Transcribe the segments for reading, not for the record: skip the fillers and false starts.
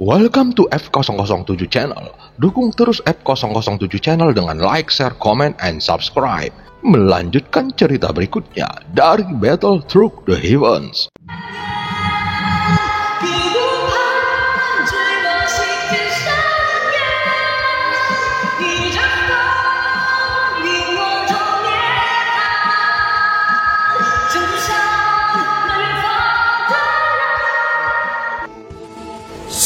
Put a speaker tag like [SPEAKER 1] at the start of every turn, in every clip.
[SPEAKER 1] Welcome to F007 Channel. Dukung terus F007 Channel dengan like, share, comment, and subscribe. Melanjutkan cerita berikutnya dari Battle Through the Heavens.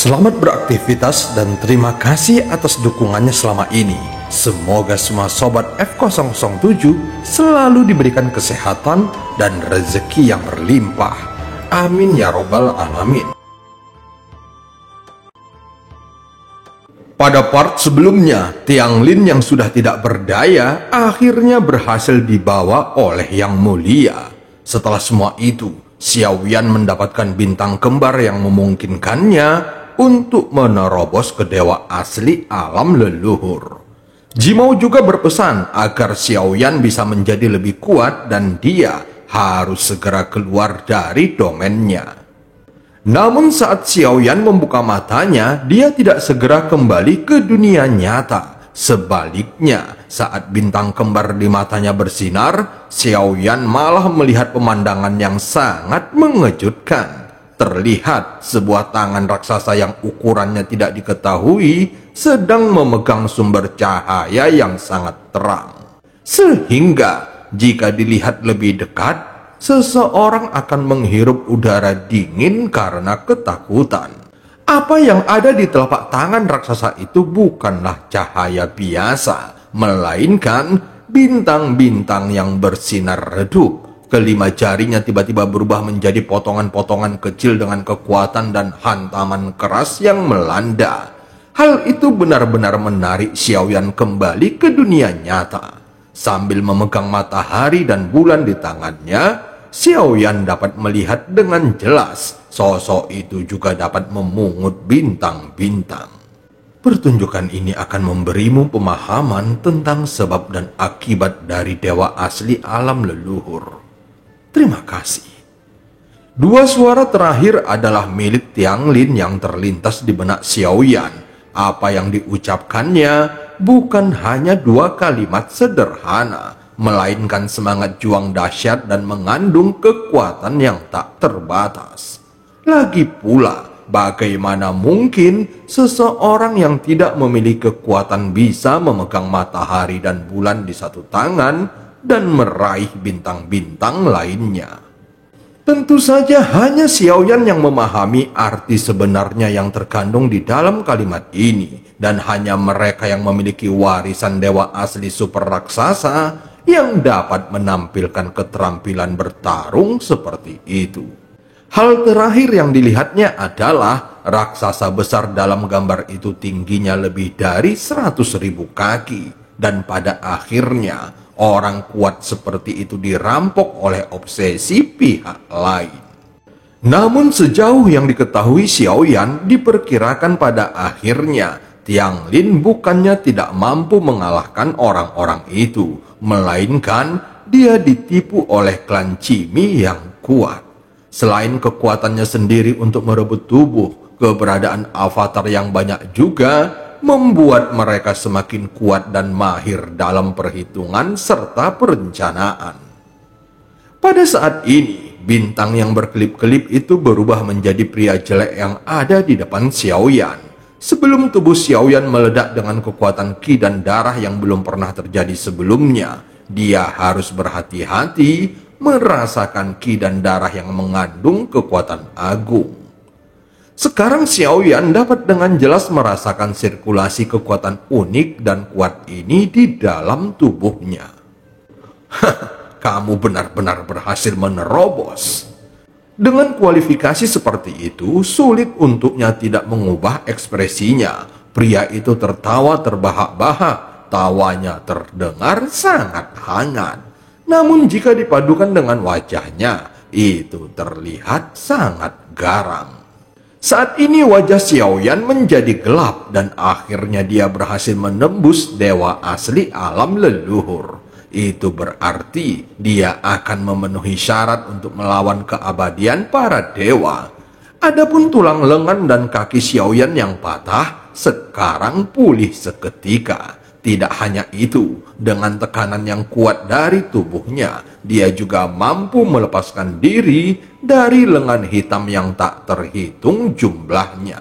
[SPEAKER 2] Selamat beraktivitas dan terima kasih atas dukungannya selama ini. Semoga semua sobat F007 selalu diberikan kesehatan dan rezeki yang berlimpah. Amin ya robbal alamin. Pada part sebelumnya, Tiang Lin yang sudah tidak berdaya akhirnya berhasil dibawa oleh Yang Mulia. Setelah semua itu, Xiao Yan mendapatkan bintang kembar yang memungkinkannya untuk menerobos ke dewa asli alam leluhur. Jimou juga berpesan agar Xiao Yan bisa menjadi lebih kuat dan dia harus segera keluar dari domainnya. Namun saat Xiao Yan membuka matanya, dia tidak segera kembali ke dunia nyata. Sebaliknya, saat bintang kembar di matanya bersinar, Xiao Yan malah melihat pemandangan yang sangat mengejutkan. Terlihat sebuah tangan raksasa yang ukurannya tidak diketahui sedang memegang sumber cahaya yang sangat terang. Sehingga jika dilihat lebih dekat, seseorang akan menghirup udara dingin karena ketakutan. Apa yang ada di telapak tangan raksasa itu bukanlah cahaya biasa, melainkan bintang-bintang yang bersinar redup. Kelima jarinya tiba-tiba berubah menjadi potongan-potongan kecil dengan kekuatan dan hantaman keras yang melanda. Hal itu benar-benar menarik Xiao Yan kembali ke dunia nyata. Sambil memegang matahari dan bulan di tangannya, Xiao Yan dapat melihat dengan jelas sosok itu juga dapat memungut bintang-bintang. Pertunjukan ini akan memberimu pemahaman tentang sebab dan akibat dari dewa asli alam leluhur. Terima kasih. Dua suara terakhir adalah milik Tiang Lin yang terlintas di benak Xiao Yan. Apa yang diucapkannya bukan hanya dua kalimat sederhana, melainkan semangat juang dahsyat dan mengandung kekuatan yang tak terbatas. Lagi pula, bagaimana mungkin seseorang yang tidak memiliki kekuatan bisa memegang matahari dan bulan di satu tangan dan meraih bintang-bintang lainnya? Tentu saja hanya Xiao Yan yang memahami arti sebenarnya yang terkandung di dalam kalimat ini, dan hanya mereka yang memiliki warisan dewa asli super raksasa yang dapat menampilkan keterampilan bertarung seperti itu. Hal terakhir yang dilihatnya adalah raksasa besar dalam gambar itu tingginya lebih dari 100.000 kaki, dan pada akhirnya orang kuat seperti itu dirampok oleh obsesi pihak lain. Namun sejauh yang diketahui Xiao Yan, diperkirakan pada akhirnya Tiang Lin bukannya tidak mampu mengalahkan orang-orang itu, melainkan dia ditipu oleh klan Cimi yang kuat. Selain kekuatannya sendiri untuk merebut tubuh, keberadaan avatar yang banyak juga membuat mereka semakin kuat dan mahir dalam perhitungan serta perencanaan. Pada saat ini, bintang yang berkelip-kelip itu berubah menjadi pria jelek yang ada di depan Xiao Yan. Sebelum tubuh Xiao Yan meledak dengan kekuatan ki dan darah yang belum pernah terjadi sebelumnya, dia harus berhati-hati merasakan ki dan darah yang mengandung kekuatan agung. Sekarang Xiao Yan dapat dengan jelas merasakan sirkulasi kekuatan unik dan kuat ini di dalam tubuhnya. Kamu benar-benar berhasil menerobos. Dengan kualifikasi seperti itu, sulit untuknya tidak mengubah ekspresinya. Pria itu tertawa terbahak-bahak, tawanya terdengar sangat hangat. Namun jika dipadukan dengan wajahnya, itu terlihat sangat garang. Saat ini wajah Xiao Yan menjadi gelap dan akhirnya dia berhasil menembus dewa asli alam leluhur. Itu berarti dia akan memenuhi syarat untuk melawan keabadian para dewa. Adapun tulang lengan dan kaki Xiaoyan yang patah sekarang pulih seketika. Tidak hanya itu, dengan tekanan yang kuat dari tubuhnya, dia juga mampu melepaskan diri dari lengan hitam yang tak terhitung jumlahnya.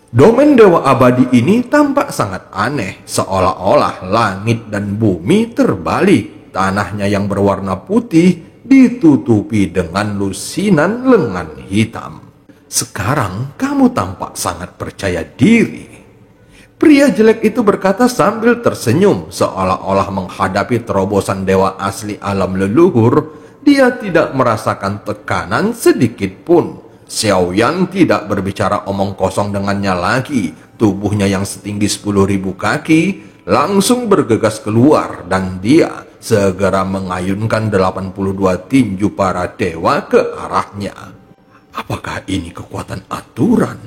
[SPEAKER 2] Domain Dewa Abadi ini tampak sangat aneh, seolah-olah langit dan bumi terbalik. Tanahnya yang berwarna putih ditutupi dengan lusinan lengan hitam. Sekarang kamu tampak sangat percaya diri. Pria jelek itu berkata sambil tersenyum, seolah-olah menghadapi terobosan dewa asli alam leluhur. Dia tidak merasakan tekanan sedikit pun. Xiaoyan tidak berbicara omong kosong dengannya lagi. Tubuhnya yang setinggi 10.000 kaki langsung bergegas keluar dan dia segera mengayunkan 82 tinju para dewa ke arahnya. Apakah ini kekuatan aturan?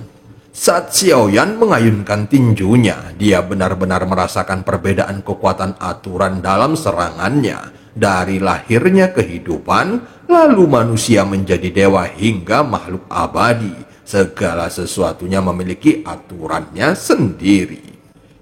[SPEAKER 2] Saat Xiaoyan mengayunkan tinjunya, dia benar-benar merasakan perbedaan kekuatan aturan dalam serangannya. Dari lahirnya kehidupan, lalu manusia menjadi dewa hingga makhluk abadi. Segala sesuatunya memiliki aturannya sendiri.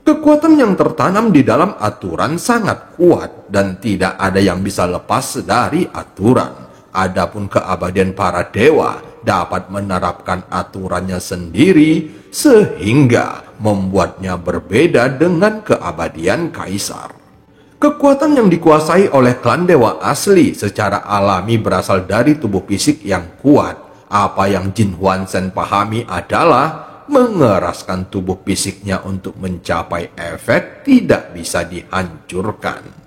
[SPEAKER 2] Kekuatan yang tertanam di dalam aturan sangat kuat dan tidak ada yang bisa lepas dari aturan. Adapun keabadian para dewa dapat menerapkan aturannya sendiri sehingga membuatnya berbeda dengan keabadian kaisar. Kekuatan yang dikuasai oleh klan dewa asli secara alami berasal dari tubuh fisik yang kuat. Apa yang Jin Huansen pahami adalah mengeraskan tubuh fisiknya untuk mencapai efek tidak bisa dihancurkan.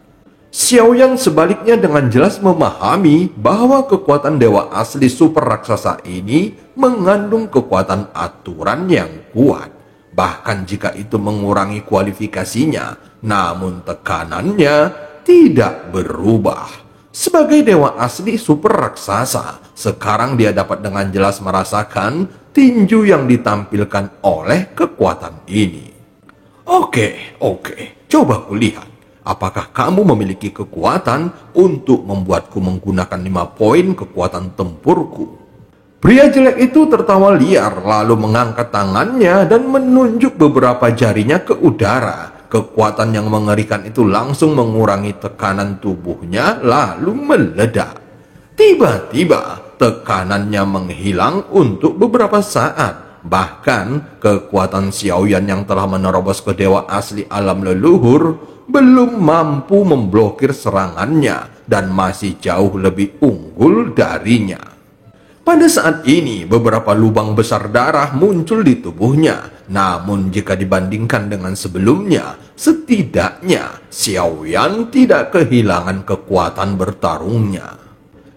[SPEAKER 2] Xiaoyan sebaliknya dengan jelas memahami bahwa kekuatan dewa asli super raksasa ini mengandung kekuatan aturan yang kuat. Bahkan jika itu mengurangi kualifikasinya, namun tekanannya tidak berubah. Sebagai dewa asli super raksasa, sekarang dia dapat dengan jelas merasakan tinju yang ditampilkan oleh kekuatan ini. Oke, coba kulihat. Apakah kamu memiliki kekuatan untuk membuatku menggunakan 5 poin kekuatan tempurku? Pria jelek itu tertawa liar lalu mengangkat tangannya dan menunjuk beberapa jarinya ke udara. Kekuatan yang mengerikan itu langsung mengurangi tekanan tubuhnya lalu meledak. Tiba-tiba tekanannya menghilang untuk beberapa saat. Bahkan kekuatan Xiaoyan yang telah menerobos ke dewa asli alam leluhur belum mampu memblokir serangannya dan masih jauh lebih unggul darinya. Pada saat ini beberapa lubang besar darah muncul di tubuhnya. Namun jika dibandingkan dengan sebelumnya, setidaknya Xiaoyan tidak kehilangan kekuatan bertarungnya.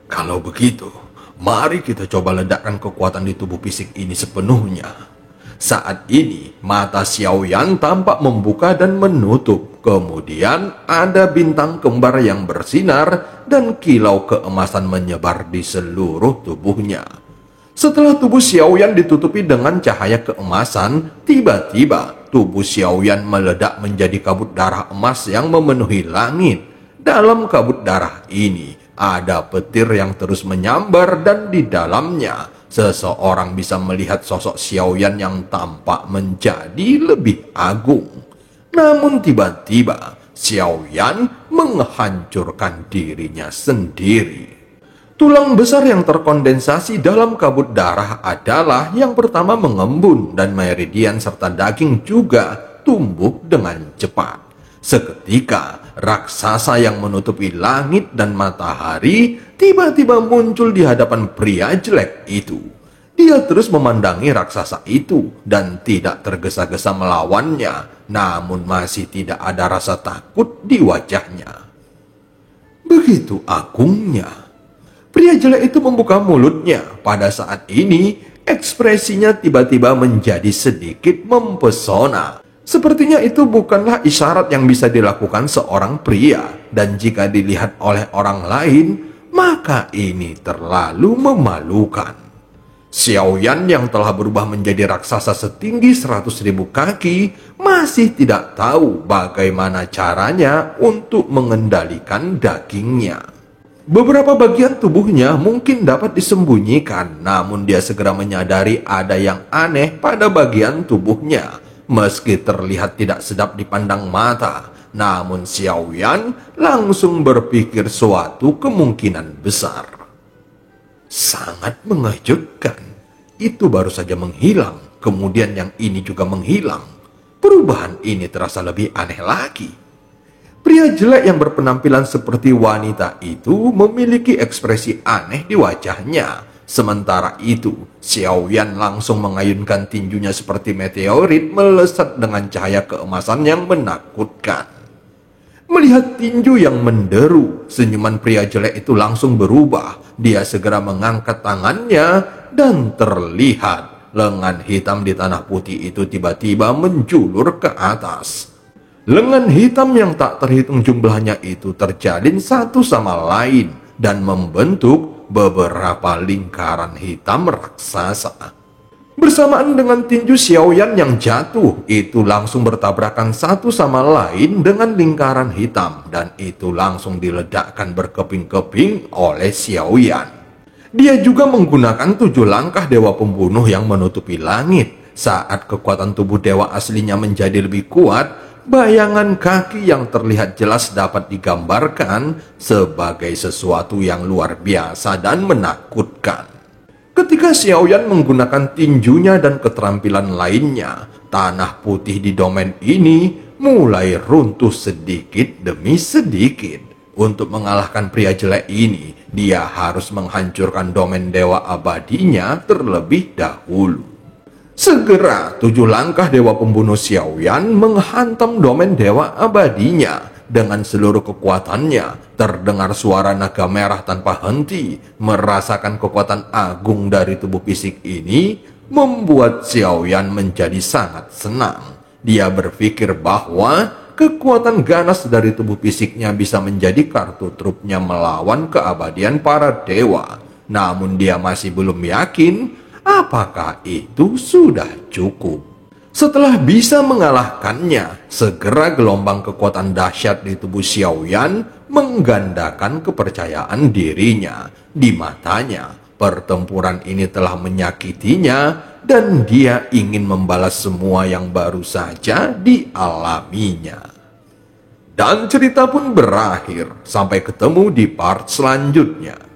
[SPEAKER 2] Kalau begitu, mari kita coba ledakkan kekuatan di tubuh fisik ini sepenuhnya. Saat ini, mata Xiaoyan tampak membuka dan menutup. Kemudian ada bintang kembar yang bersinar dan kilau keemasan menyebar di seluruh tubuhnya. Setelah tubuh Xiaoyan ditutupi dengan cahaya keemasan, tiba-tiba tubuh Xiaoyan meledak menjadi kabut darah emas yang memenuhi langit. Dalam kabut darah ini, ada petir yang terus menyambar dan di dalamnya seseorang bisa melihat sosok Xiaoyan yang tampak menjadi lebih agung. Namun tiba-tiba Xiaoyan menghancurkan dirinya sendiri. Tulang besar yang terkondensasi dalam kabut darah adalah yang pertama mengembun dan meridian serta daging juga tumbuh dengan cepat. Seketika, raksasa yang menutupi langit dan matahari tiba-tiba muncul di hadapan pria jelek itu. Dia terus memandangi raksasa itu dan tidak tergesa-gesa melawannya, namun masih tidak ada rasa takut di wajahnya. Begitu agungnya. Pria jelek itu membuka mulutnya. Pada saat ini, ekspresinya tiba-tiba menjadi sedikit mempesona. Sepertinya itu bukanlah isyarat yang bisa dilakukan seorang pria, dan jika dilihat oleh orang lain, maka ini terlalu memalukan. Xiaoyan yang telah berubah menjadi raksasa setinggi 100.000 kaki masih tidak tahu bagaimana caranya untuk mengendalikan dagingnya. Beberapa bagian tubuhnya mungkin dapat disembunyikan, namun dia segera menyadari ada yang aneh pada bagian tubuhnya. Meski terlihat tidak sedap dipandang mata, namun Xiao Yan langsung berpikir suatu kemungkinan besar. Sangat mengejutkan. Itu baru saja menghilang, kemudian yang ini juga menghilang. Perubahan ini terasa lebih aneh lagi. Pria jelek yang berpenampilan seperti wanita itu memiliki ekspresi aneh di wajahnya. Sementara itu, Xiao Yan langsung mengayunkan tinjunya seperti meteorit melesat dengan cahaya keemasan yang menakutkan. Melihat tinju yang menderu, senyuman pria jelek itu langsung berubah. Dia segera mengangkat tangannya dan terlihat lengan hitam di tanah putih itu tiba-tiba menjulur ke atas. Lengan hitam yang tak terhitung jumlahnya itu terjalin satu sama lain dan membentuk beberapa lingkaran hitam raksasa. Bersamaan dengan tinju Xiao Yan yang jatuh, itu langsung bertabrakan satu sama lain dengan lingkaran hitam dan itu langsung diledakkan berkeping-keping oleh Xiao Yan. Dia juga menggunakan 7 langkah dewa pembunuh yang menutupi langit. Saat kekuatan tubuh dewa aslinya menjadi lebih kuat, bayangan kaki yang terlihat jelas dapat digambarkan sebagai sesuatu yang luar biasa dan menakutkan. Ketika Xiao Yan menggunakan tinjunya dan keterampilan lainnya, tanah putih di domain ini mulai runtuh sedikit demi sedikit. Untuk mengalahkan pria jelek ini, dia harus menghancurkan domain dewa abadinya terlebih dahulu. Segera 7 langkah dewa pembunuh Xiao Yan menghantam domain dewa abadinya. Dengan seluruh kekuatannya, terdengar suara naga merah tanpa henti. Merasakan kekuatan agung dari tubuh fisik ini membuat Xiao Yan menjadi sangat senang. Dia berpikir bahwa kekuatan ganas dari tubuh fisiknya bisa menjadi kartu trufnya melawan keabadian para dewa. Namun dia masih belum yakin apakah itu sudah cukup. Setelah bisa mengalahkannya, segera gelombang kekuatan dahsyat di tubuh Xiao Yan menggandakan kepercayaan dirinya. Di matanya, pertempuran ini telah menyakitinya dan dia ingin membalas semua yang baru saja dialaminya. Dan cerita pun berakhir. Sampai ketemu di part selanjutnya.